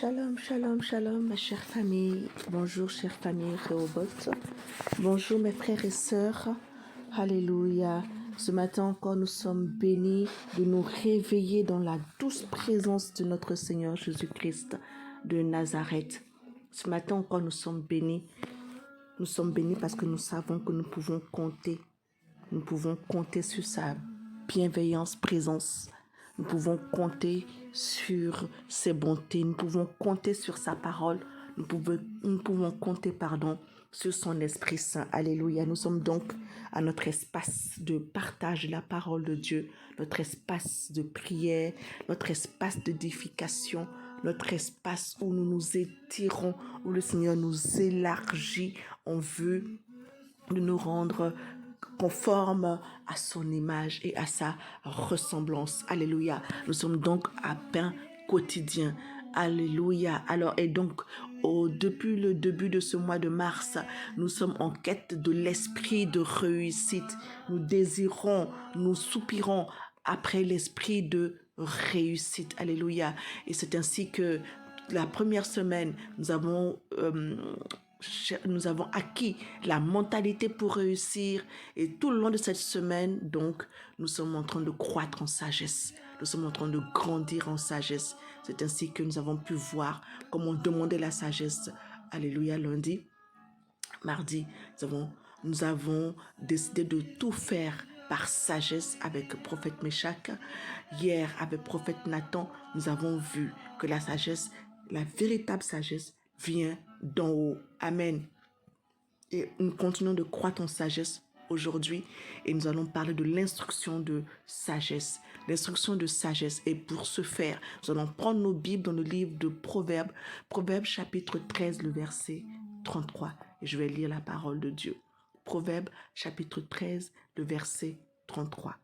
Shalom, shalom, shalom, ma chère famille. Bonjour, chère famille Rehoboth. Bonjour, mes frères et sœurs. Alléluia. Ce matin encore, nous sommes bénis de nous réveiller dans la douce présence de notre Seigneur Jésus-Christ de Nazareth. Ce matin encore, nous sommes bénis. Nous sommes bénis parce que nous savons que nous pouvons compter. Nous pouvons compter sur sa bienveillance, présence. Nous pouvons compter sur ses bontés. Nous pouvons compter sur sa parole. Nous pouvons compter, sur son Esprit Saint. Alléluia. Nous sommes donc à notre espace de partage de la parole de Dieu, notre espace de prière, notre espace d'édification, notre espace où nous nous étirons, où le Seigneur nous élargit en vue de nous rendre conformes à son image et à sa ressemblance. Alléluia. Nous sommes donc à pain quotidien. Alléluia. Alors, et donc, depuis le début de ce mois de mars, nous sommes en quête de l'esprit de réussite. Nous désirons, nous soupirons après l'esprit de réussite. Alléluia. Et c'est ainsi que la première semaine, nous avons acquis la mentalité pour réussir, et tout le long de cette semaine, donc, nous sommes en train de croître en sagesse. Nous sommes en train de grandir en sagesse. C'est ainsi que nous avons pu voir comment demander la sagesse. Alléluia. Lundi, mardi, nous avons décidé de tout faire par sagesse avec prophète Meshach. Hier, avec prophète Nathan, nous avons vu que la sagesse, la véritable sagesse, vient d'en haut. Amen. Et nous continuons de croître en sagesse aujourd'hui, et nous allons parler de l'instruction de sagesse. L'instruction de sagesse. Et pour ce faire, nous allons prendre nos Bibles dans le livre de Proverbes, Proverbes chapitre 13, le verset 33. Et je vais lire la parole de Dieu. Proverbes chapitre 13, le verset 33.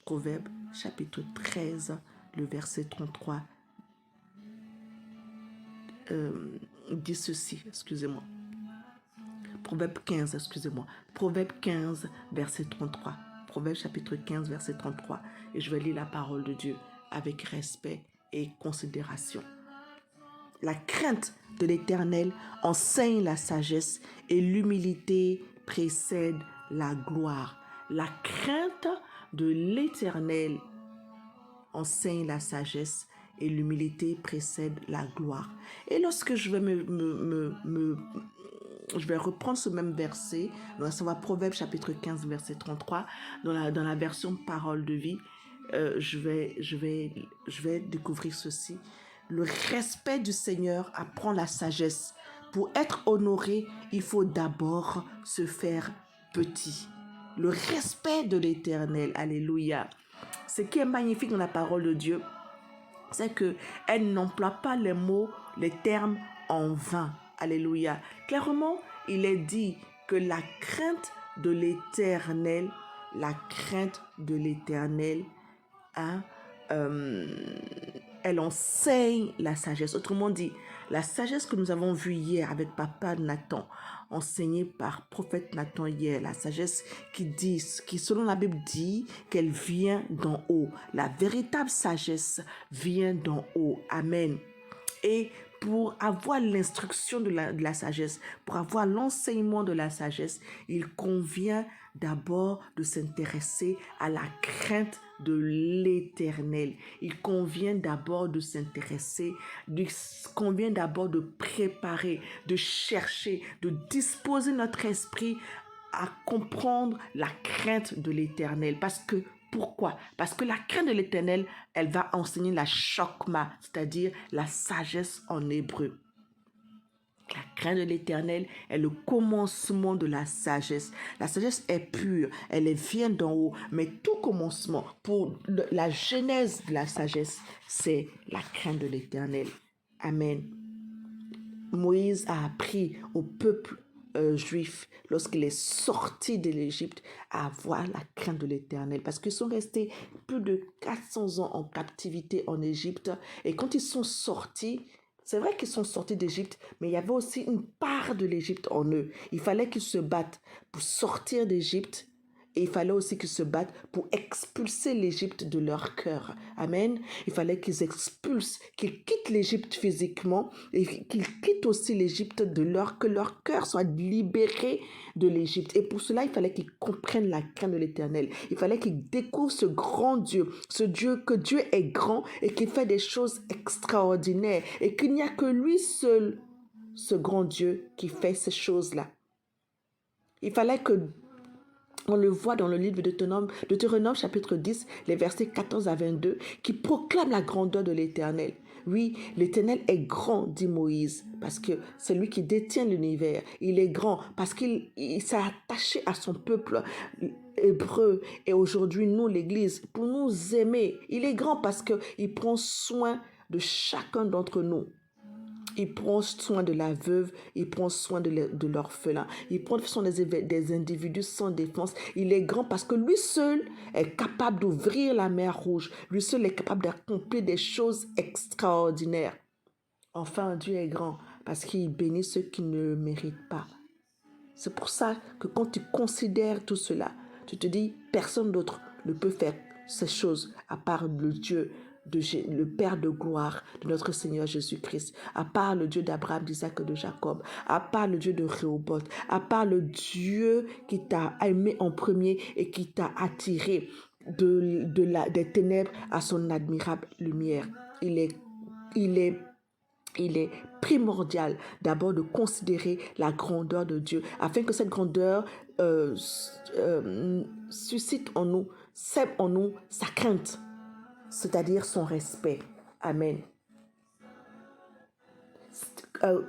Proverbes chapitre 13, le verset 33 dit ceci, excusez-moi. Proverbe 15, excusez-moi. Proverbe 15, verset 33. Proverbe chapitre 15, verset 33. Et je vais lire la parole de Dieu avec respect et considération. La crainte de l'Éternel enseigne la sagesse, et l'humilité précède la gloire. La crainte de l'Éternel enseigne la sagesse, et l'humilité précède la gloire. Et lorsque je vais reprendre ce même verset, donc ça va Proverbe chapitre 15, verset 33, dans la version parole de vie, je vais découvrir ceci. Le respect du Seigneur apprend la sagesse. Pour être honoré, il faut d'abord se faire petit. Le respect de l'Éternel, alléluia. Ce qui est magnifique dans la parole de Dieu, c'est qu'elle n'emploie pas les mots, les termes en vain. Alléluia. Clairement, il est dit que la crainte de l'Éternel, elle enseigne la sagesse. Autrement dit, la sagesse que nous avons vue hier avec papa Nathan, enseignée par prophète Nathan hier, la sagesse qui selon la Bible dit qu'elle vient d'en haut. La véritable sagesse vient d'en haut. Amen. Et pour avoir l'instruction de la sagesse, pour avoir l'enseignement de la sagesse, il convient d'abord de s'intéresser à la crainte de l'Éternel. Il convient d'abord de s'intéresser, convient d'abord de préparer, de chercher, de disposer notre esprit à comprendre la crainte de l'Éternel. Pourquoi? Parce que la crainte de l'Éternel, elle va enseigner la chokma, c'est-à-dire la sagesse en hébreu. La crainte de l'Éternel est le commencement de la sagesse. La sagesse est pure, elle vient d'en haut, mais tout commencement, pour la genèse de la sagesse, c'est la crainte de l'Éternel. Amen. Moïse a appris au peuple juif, lorsqu'il est sorti de l'Égypte, à avoir la crainte de l'Éternel, parce qu'ils sont restés plus de 400 ans en captivité en Égypte, et quand ils sont sortis, c'est vrai qu'ils sont sortis d'Égypte, mais il y avait aussi une part de l'Égypte en eux. Il fallait qu'ils se battent pour sortir d'Égypte Et il fallait aussi qu'ils se battent pour expulser l'Égypte de leur cœur. Amen. Il fallait qu'ils expulsent, qu'ils quittent l'Égypte physiquement et qu'ils quittent aussi l'Égypte que leur cœur soit libéré de l'Égypte. Et pour cela, il fallait qu'ils comprennent la crainte de l'Éternel. Il fallait qu'ils découvrent ce grand Dieu, que Dieu est grand et qu'il fait des choses extraordinaires et qu'il n'y a que lui seul, ce grand Dieu, qui fait ces choses-là. Il fallait que on le voit dans le livre de Deutéronome chapitre 10, les versets 14 à 22, qui proclament la grandeur de l'Éternel. Oui, l'Éternel est grand, dit Moïse, parce que c'est lui qui détient l'univers. Il est grand parce qu'il s'est attaché à son peuple hébreu. Et aujourd'hui, nous, l'Église, pour nous aimer, il est grand parce qu'il prend soin de chacun d'entre nous. Il prend soin de la veuve, il prend soin de l'orphelin, il prend soin des individus sans défense. Il est grand parce que lui seul est capable d'ouvrir la mer Rouge. Lui seul est capable d'accomplir des choses extraordinaires. Enfin, Dieu est grand parce qu'il bénit ceux qui ne le méritent pas. C'est pour ça que quand tu considères tout cela, tu te dis, personne d'autre ne peut faire ces choses à part le Dieu, le Père de gloire de notre Seigneur Jésus-Christ, à part le Dieu d'Abraham, d'Isaac et de Jacob, à part le Dieu de Rehoboth, à part le Dieu qui t'a aimé en premier et qui t'a attiré des ténèbres à son admirable lumière. Il est primordial d'abord de considérer la grandeur de Dieu afin que cette grandeur suscite en nous, sème en nous sa crainte, c'est-à-dire son respect. Amen.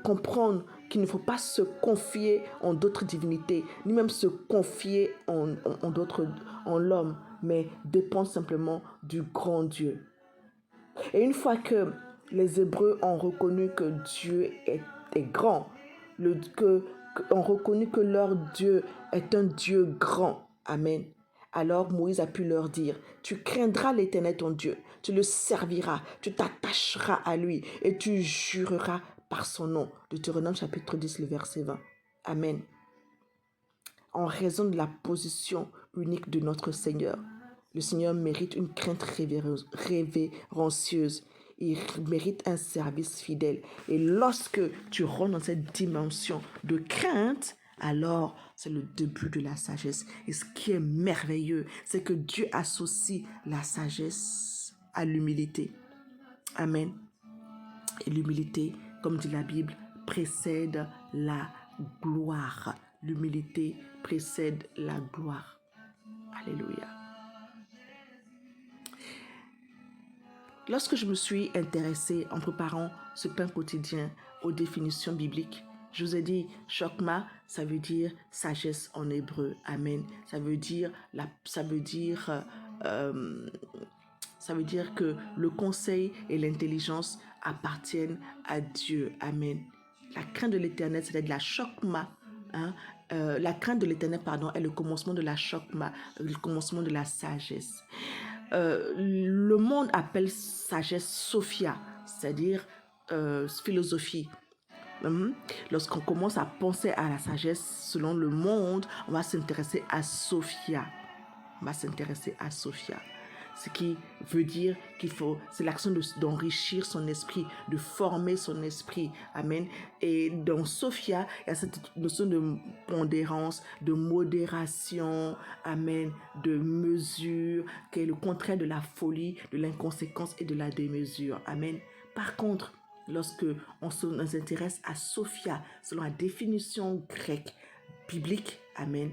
Comprendre qu'il ne faut pas se confier en d'autres divinités, ni même se confier en l'homme, mais dépendre simplement du grand Dieu. Et une fois que les Hébreux ont reconnu que Dieu est grand, ont reconnu que leur Dieu est un Dieu grand. Amen. Alors Moïse a pu leur dire, tu craindras l'Éternel ton Dieu, tu le serviras, tu t'attacheras à lui et tu jureras par son nom. Deutéronome chapitre 10, le verset 20. Amen. En raison de la position unique de notre Seigneur, le Seigneur mérite une crainte révérencieuse. Il mérite un service fidèle. Et lorsque tu rentres dans cette dimension de crainte, alors c'est le début de la sagesse. Et ce qui est merveilleux, c'est que Dieu associe la sagesse à l'humilité. Amen. Et l'humilité, comme dit la Bible, précède la gloire. L'humilité précède la gloire. Alléluia. Lorsque je me suis intéressée en préparant ce pain quotidien aux définitions bibliques, je vous ai dit, chokma, ça veut dire sagesse en hébreu. Amen. Ça veut dire que le conseil et l'intelligence appartiennent à Dieu. Amen. La crainte de l'Éternel, c'est-à-dire la chokma. La crainte de l'Éternel, est le commencement de la chokma, le commencement de la sagesse. Le monde appelle sagesse Sophia, c'est-à-dire philosophie. Lorsqu'on commence à penser à la sagesse selon le monde, on va s'intéresser à Sophia. Ce qui veut dire c'est l'action d'enrichir son esprit, de former son esprit. Amen. Et dans Sophia, il y a cette notion de pondérance, de modération, amen, de mesure, qui est le contraire de la folie, de l'inconséquence et de la démesure. Amen. Par contre, lorsque on s'intéresse à Sophia, selon la définition grecque, biblique, amen,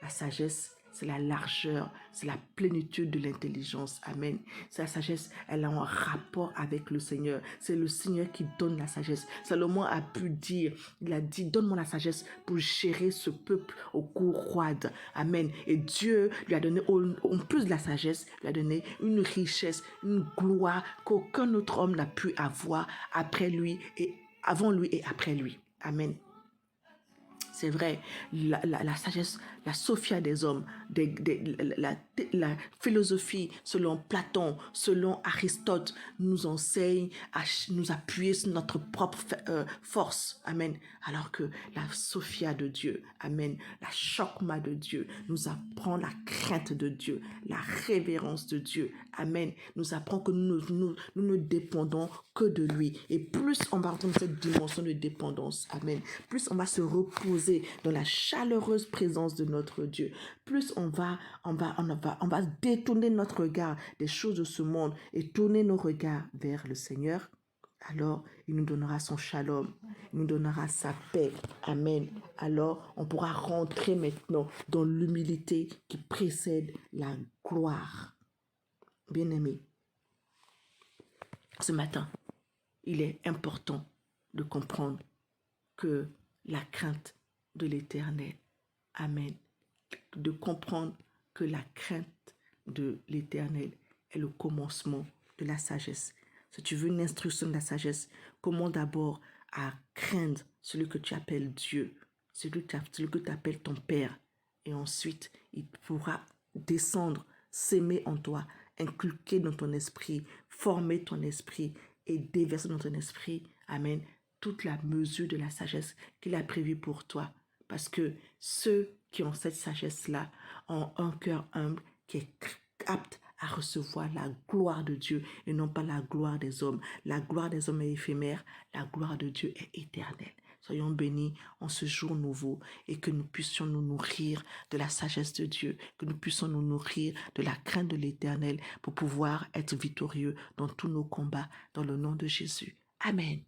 la sagesse, c'est la largeur, c'est la plénitude de l'intelligence. Amen. C'est la sagesse, elle a un rapport avec le Seigneur. C'est le Seigneur qui donne la sagesse. Salomon a pu dire, il a dit, donne-moi la sagesse pour gérer ce peuple au cou roide. Amen. Et Dieu lui a donné, en plus de la sagesse, lui a donné une richesse, une gloire qu'aucun autre homme n'a pu avoir après lui et avant lui et après lui. Amen. C'est vrai, la sagesse, la Sophia des hommes, la philosophie selon Platon, selon Aristote, nous enseigne à nous appuyer sur notre propre force. Amen. Alors que la Sophia de Dieu, amen, la Chokma de Dieu nous apprend la crainte de Dieu, la révérence de Dieu. Amen. Nous apprend que nous ne dépendons que de lui. Et plus on va entendre cette dimension de dépendance, amen, plus on va se reposer dans la chaleureuse présence de notre Dieu, plus on va détourner notre regard des choses de ce monde et tourner nos regards vers le Seigneur. Alors, il nous donnera son shalom, il nous donnera sa paix. Amen. Alors, on pourra rentrer maintenant dans l'humilité qui précède la gloire. Bien-aimés, ce matin, il est important de comprendre que la crainte de l'Éternel, amen, de comprendre que la crainte de l'Éternel est le commencement de la sagesse. Si tu veux une instruction de la sagesse, commence d'abord à craindre celui que tu appelles Dieu, celui que tu appelles ton Père. Et ensuite, il pourra descendre, s'aimer en toi, inculquer dans ton esprit, former ton esprit et déverser dans ton esprit, amen, toute la mesure de la sagesse qu'il a prévue pour toi. Parce que ceux qui ont cette sagesse-là ont un cœur humble qui est apte à recevoir la gloire de Dieu et non pas la gloire des hommes. La gloire des hommes est éphémère, la gloire de Dieu est éternelle. Soyons bénis en ce jour nouveau et que nous puissions nous nourrir de la sagesse de Dieu, que nous puissions nous nourrir de la crainte de l'Éternel pour pouvoir être victorieux dans tous nos combats dans le nom de Jésus. Amen.